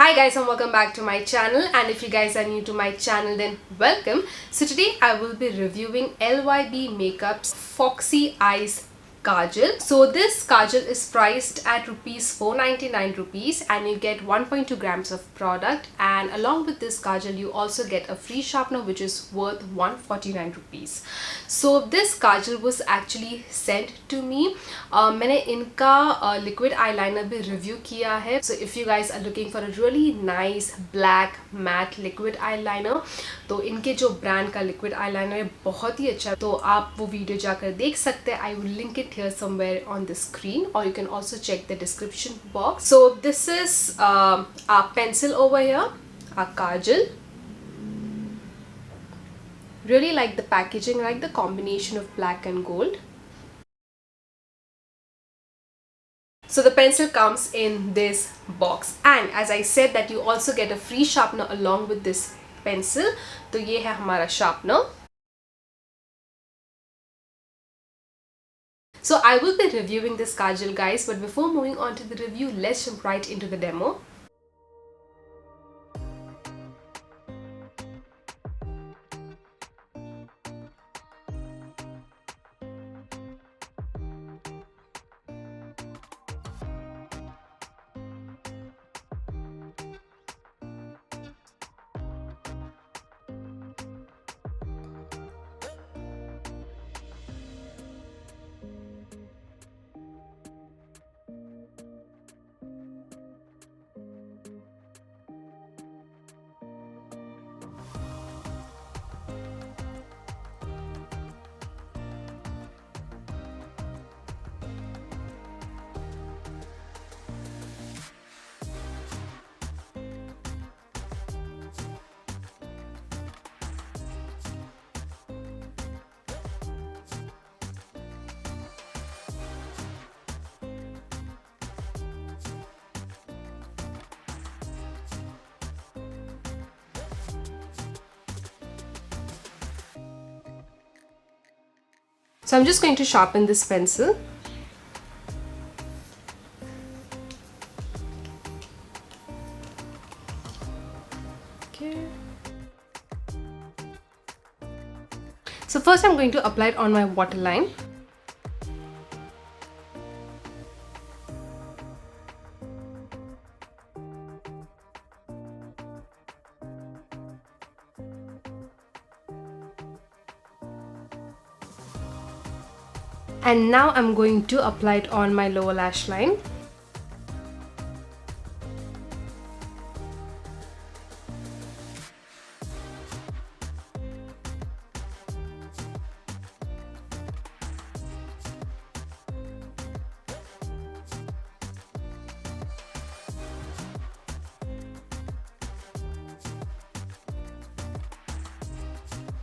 Hi guys, and welcome back to my channel, and if you guys are new to my channel then welcome. So today I will be reviewing LYB Makeup's Foxy Eyes Kajal. So this kajal is priced at rupees 499 rupees and you get 1.2 grams of product, and along with this kajal you also get a free sharpener which is worth 149 rupees. So this kajal was actually sent to me. मैंने इनका liquid eyeliner भी review किया है. So if you guys are looking for a really nice black matte liquid eyeliner, तो इनके जो brand का liquid eyeliner है बहुत ही अच्छा, तो आप वो वीडियो जाकर देख सकते हैं. I will link it here somewhere on the screen, or you can also check the description box. So this is our pencil over here, our kajal. Really like the packaging, like the combination of black and gold. So the pencil comes in this box, and as I said that you also get a free sharpener along with this pencil. तो ये है हमारा sharpener. So I will be reviewing this kajal guys, but before moving on to the review, let's jump right into the demo. So I'm just going to sharpen this pencil. Okay. So first I'm going to apply it on my waterline. And now I'm going to apply it on my lower lash line.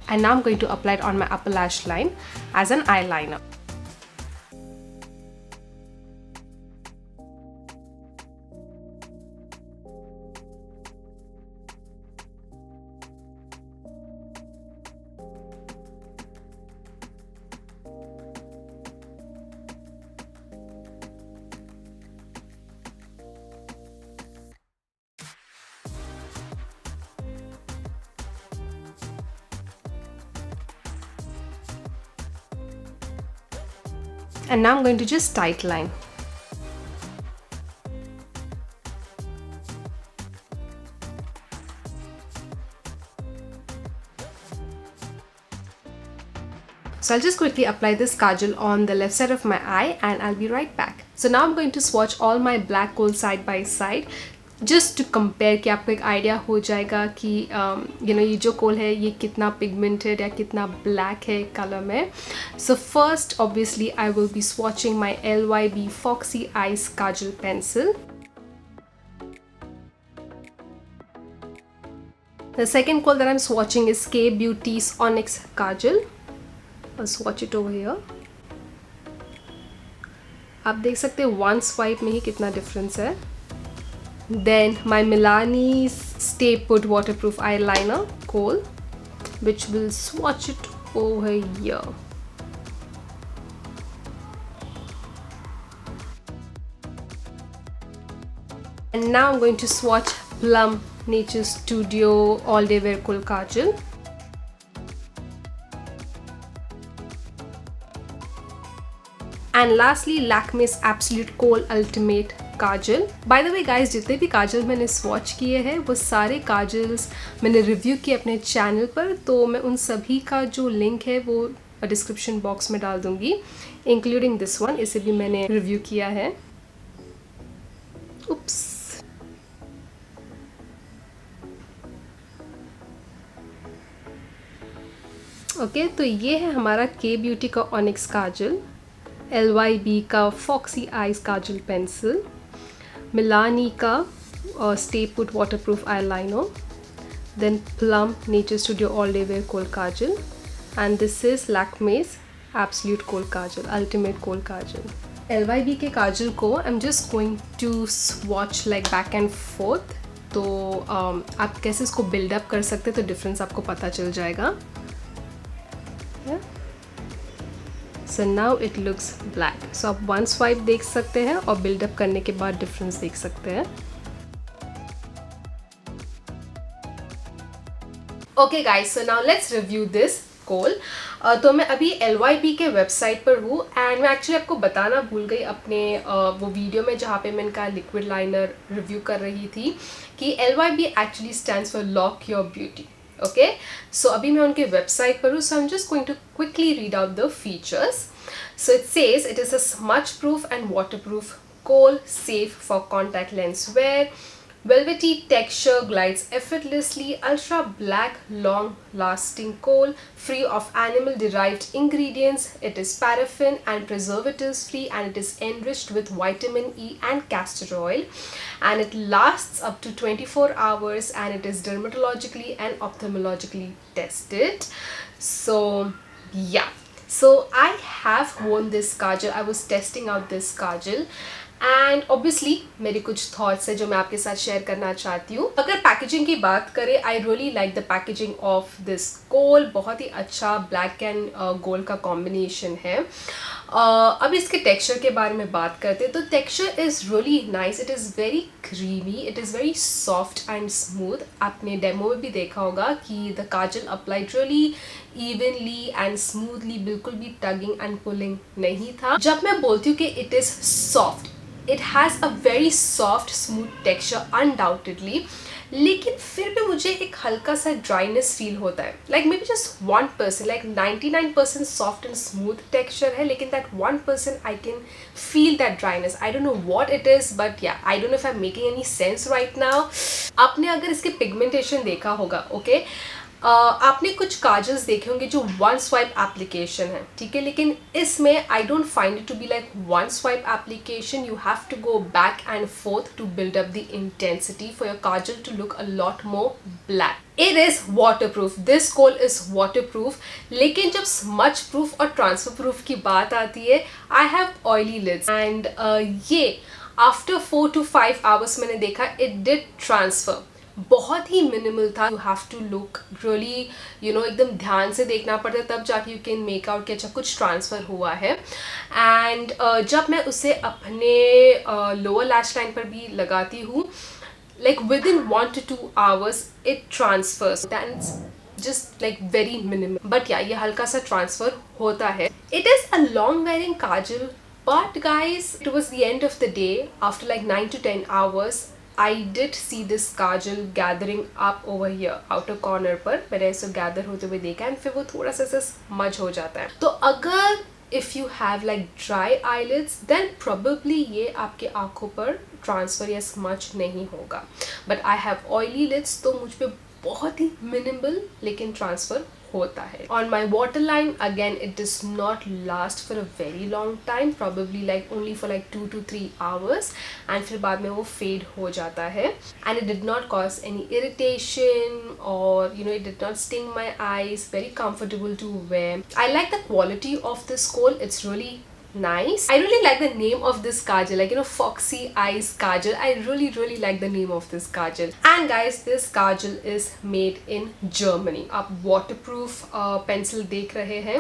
And now I'm going to apply it on my upper lash line as an eyeliner. And now I'm going to just tight line. So I'll just quickly apply this kajal on the left side of my eye and I'll be right back. So now I'm going to swatch all my black kohl side by side, just to compare कि आपको एक idea हो जाएगा कि ये जो कोल है ये कितना पिगमेंटेड या कितना ब्लैक है कलर में. So first obviously I will be swatching my LYB Foxy Eyes Kajal pencil. The second kohl that I'm swatching is K Beauty's Onyx Kajal. I'll swatch it over here. आप देख सकते हैं one swipe में ही कितना difference है. Then my Milani's Stay Put Waterproof Eyeliner kohl, which will swatch it over here. And now I'm going to swatch Plum Nature Studio All Day Wear Kohl Kajal. And lastly, Lakme's Absolute Kohl Ultimate Kajal. By the way guys, जितने भी काजल मैंने swatch किए हैं वो सारे kajals मैंने review किए अपने चैनल पर, तो मैं उन सभी का जो लिंक है वो डिस्क्रिप्शन बॉक्स में डाल दूंगी, इंक्लूडिंग दिस वन. इसे भी मैंने रिव्यू किया है. उप्स. ओके, तो ये है हमारा के ब्यूटी का ऑनिक्स काजल, LYB का फॉक्सी आइज काजल पेंसिल, मिलानी का stay put waterproof eyeliner, then Plum Nature Studio All Day Wear Kohl Kajal, and this is Lakme's Absolute Kohl Kajal, Ultimate Kohl Kajal. LYB के काजल को I'm just going to swatch like back and forth. तो आप कैसे इसको build up कर सकते हैं तो डिफरेंस आपको पता चल जाएगा. So now it looks black. So आप वन स्वाइप देख सकते हैं और बिल्डअप करने के बाद डिफरेंस देख सकते हैं. Okay guys, so now let's review this kohl. तो मैं अभी LYB के वेबसाइट पर हूँ एंड मैं एक्चुअली आपको बताना भूल गई अपने वो वीडियो में जहाँ पे मैं इनका लिक्विड लाइनर रिव्यू कर रही थी कि LYB actually stands for lock your beauty. Okay, so अभी मैं उनके वेबसाइट पर हूँ. So I am just going to quickly read out the features. So it says it is a smudge proof and waterproof kohl, safe for contact lens wear, velvety texture, glides effortlessly, ultra black long lasting kohl, free of animal derived ingredients. It is paraffin and preservatives free and it is enriched with vitamin E and castor oil, and it lasts up to 24 hours and it is dermatologically and ophthalmologically tested. So yeah. So I have worn this kajal. I was testing out this kajal and obviously मेरे कुछ thoughts है जो मैं आपके साथ share करना चाहती हूँ. अगर पैकेजिंग की बात करें, I really like the packaging of this kohl. बहुत ही अच्छा ब्लैक एंड गोल्ड का कॉम्बिनेशन है. अब इसके टेक्सचर के बारे में बात करते हैं तो texture is really nice. It is very creamy, it is very soft and smooth. आपने डेमो में भी देखा होगा कि the Kajal applied really evenly and smoothly, बिल्कुल भी टगिंग एंड पुलिंग नहीं था. जब मैं बोलती हूँ कि it is soft, it has a very soft smooth texture undoubtedly, लेकिन फिर भी मुझे एक हल्का सा ड्राइनेस फील होता है. Like maybe just 1%, like 99% soft and smooth texture है, लेकिन that 1% I can feel that dryness. I don't know what it is, but yeah I don't know if I am making any sense right now. आपने अगर इसके pigmentation देखा होगा, okay, आपने कुछ kajals देखे होंगे जो वन स्वाइप एप्लीकेशन है, ठीक है, लेकिन इसमें I don't find it to be like one swipe application. You have to go back and forth to build up the intensity for your kajal to look a lot more black. It is water proof, this kohl is water proof. लेकिन जब smudge proof और transfer proof की बात आती है, I have oily lids and ये after 4 to 5 hours मैंने देखा इट डिड ट्रांसफर. बहुत ही मिनिमल था. You have to look really एकदम ध्यान से देखना पड़ता है तब जाके यू कैन मेक आउट कि अच्छा कुछ ट्रांसफ़र हुआ है. एंड जब मैं उसे अपने लोअर लैश लाइन पर भी लगाती हूँ, like within 1 to 2 hours it transfers. That's just like very minimal, but या ये हल्का सा ट्रांसफ़र होता है. It is a long wearing kajal, but guys towards the end of the day after like 9 to 10 hours I did see this kajal gathering up over here outer corner पर. मैंने इसे gather होते हुए देखा एंड फिर वो थोड़ा सा स्मज हो जाता है. तो अगर if you have like dry eyelids then probably ये आपके आँखों पर ट्रांसफ़र या स्मच नहीं होगा. But I have oily lids तो मुझ पर बहुत ही मिनिमल लेकिन ट्रांसफ़र होता है. On my waterline again it does not last for a very long time, probably like only for like 2 to 3 hours and फिर बाद में वो फेड हो जाता है. And it did not cause any irritation और it did not sting my eyes. Very comfortable to wear. I like the quality of this kohl. It's really nice. I really like the name of this kajal, like foxy eyes kajal. I really like the name of this kajal. And guys, this kajal is made in Germany. आप waterproof pencil देख रहे हैं.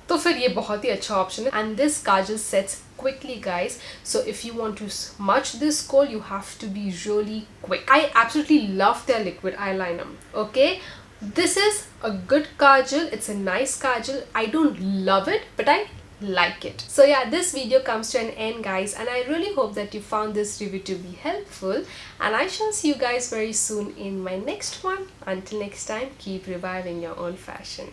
तो फिर ये बहुत ही अच्छा ऑप्शन है. And this kajal sets quickly, guys. So if you want to smudge this kohl, you have to be really quick. I absolutely love their liquid eyeliner. Okay, this is a good kajal. It's a nice kajal. I don't love it, but I like it. So yeah, this video comes to an end, guys, and I really hope that you found this review to be helpful, and I shall see you guys very soon in my next one. Until next time, keep reviving your own fashion.